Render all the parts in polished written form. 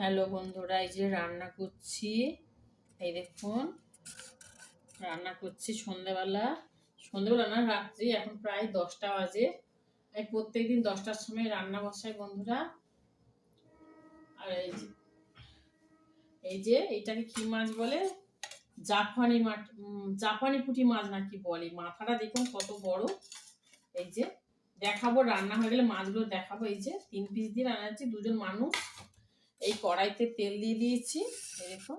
Hello বন্ধুরা, এই যে রান্না করছি। এই দেখুন, রান্না করছি সন্ধ্যেবেলা না, রাত্রি। এখন প্রায় 10টা বাজে। আমি প্রত্যেকদিন 10টার সময় রান্না বসাই বন্ধুরা। আর এই যে এইটাকে কি মাছ বলে, জাপানি পুঁটি মাছ না কি বলে। মাথাটা দেখুন কত বড়। এই যে দেখাবো, রান্না হয়ে গেলে মাছগুলো দেখাবো। এই যে 3 পিস দিয়ে রান্না হচ্ছে, 2জন মানুষ। এই কড়াইতে তেল দিয়ে দিয়েছি। এই দেখুন,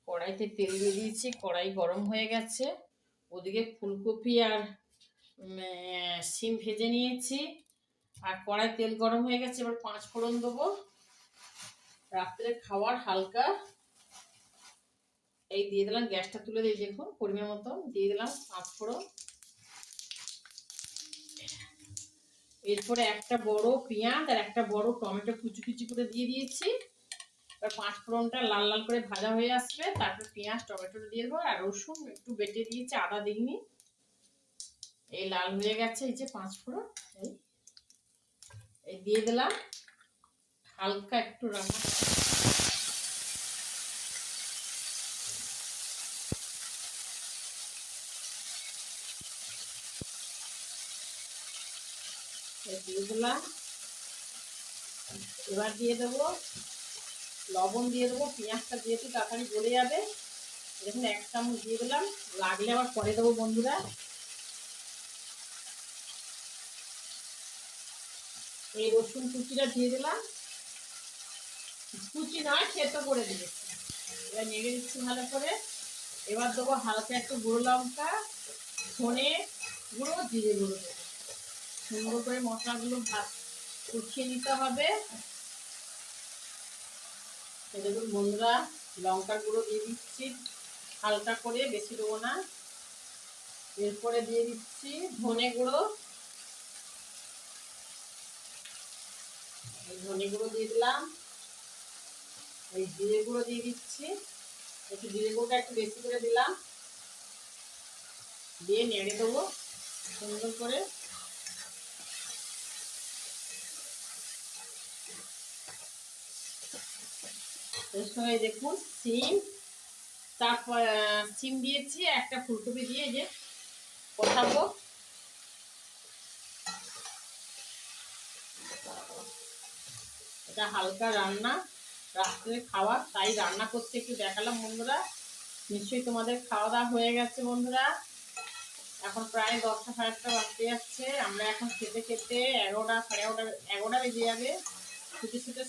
কড়াইতে তেল দিয়ে দিয়েছি, কড়াই গরম হয়ে গেছে। ওদিকে ফুলকপি আর শিম ভেজে নিয়েছি। আর কড়াই তেল গরম হয়ে গেছে, এবার 5 ফোড়ন দেবো। রাত্রে খাওয়ার হালকা এই দিয়ে দিলাম। গ্যাসটা তুলে দিয়ে দেখুন, পরিমাণ মতো দিয়ে দিলাম 5 ফোড়ন। এরপরে একটা বড় পেঁয়াজ আর একটা বড় টমেটো কুচি কুচি করে দিয়ে দিয়েছি। এবার 5 ফোড়নটা লাল লাল করে ভাজা হয়ে আসবে, তারপর পেঁয়াজ টমেটোটা দিয়ে দেবো। আর রসুন একটু বেটে দিয়েছি, আদা দিইনি। এই লাল হয়ে গেছে, এই যে 5 ফোড়ন এই দিয়ে দিলাম। হালকা একটু রান্না দিয়ে দিলাম। এবার দিয়ে দেবো লবণ, দিয়ে দেবো। পেঁয়াজটা যেহেতু তাড়াতাড়ি গলে যাবে, দেখুন 1 চামচ দিয়ে দিলাম। লাগলে আবার পরে দেবো বন্ধুরা। এই রসুন কুচিটা দিয়ে দিলাম, কুচি নয় থেতো করে দিয়েছি। এবার নেড়ে দিচ্ছি ভালো করে। এবার দেবো হালকা একটু গুঁড়ো লঙ্কা, ধনে গুঁড়ো, জিরে গুঁড়ো দেবো। সুন্দর করে মশলাগুলো কষিয়ে নিতে হবে। দেখুন বন্ধুরা, লঙ্কার গুঁড়ো দিয়ে দিচ্ছি হালকা করে, বেশি দেবো না। এরপরে দিয়ে দিচ্ছি ধনে গুঁড়ো। ধনে গুঁড়ো দিয়ে দিলাম। এই জিরে গুঁড়ো দিয়ে দিচ্ছি, একটু জিরে গুঁড়োটা একটু বেশি করে দিলাম। দিয়ে নেড়ে দেবো সুন্দর করে। এর সঙ্গে দেখুন সিম, তারপর সিম দিয়েছি, একটা ফুলকপি দিয়ে যে কষাবো। এটা হালকা রান্না, রাত্রে খাওয়া, তাই রান্না করতে একটু দেখালাম বন্ধুরা। নিশ্চয়ই তোমাদের খাওয়া দাওয়া হয়ে গেছে বন্ধুরা। এখন প্রায় 10টা সাড়ে 10টা বাজতে যাচ্ছে। আমরা এখন খেতে খেতে 11টা সাড়ে 11টা বেজে যাবে। ছুটে ছুটে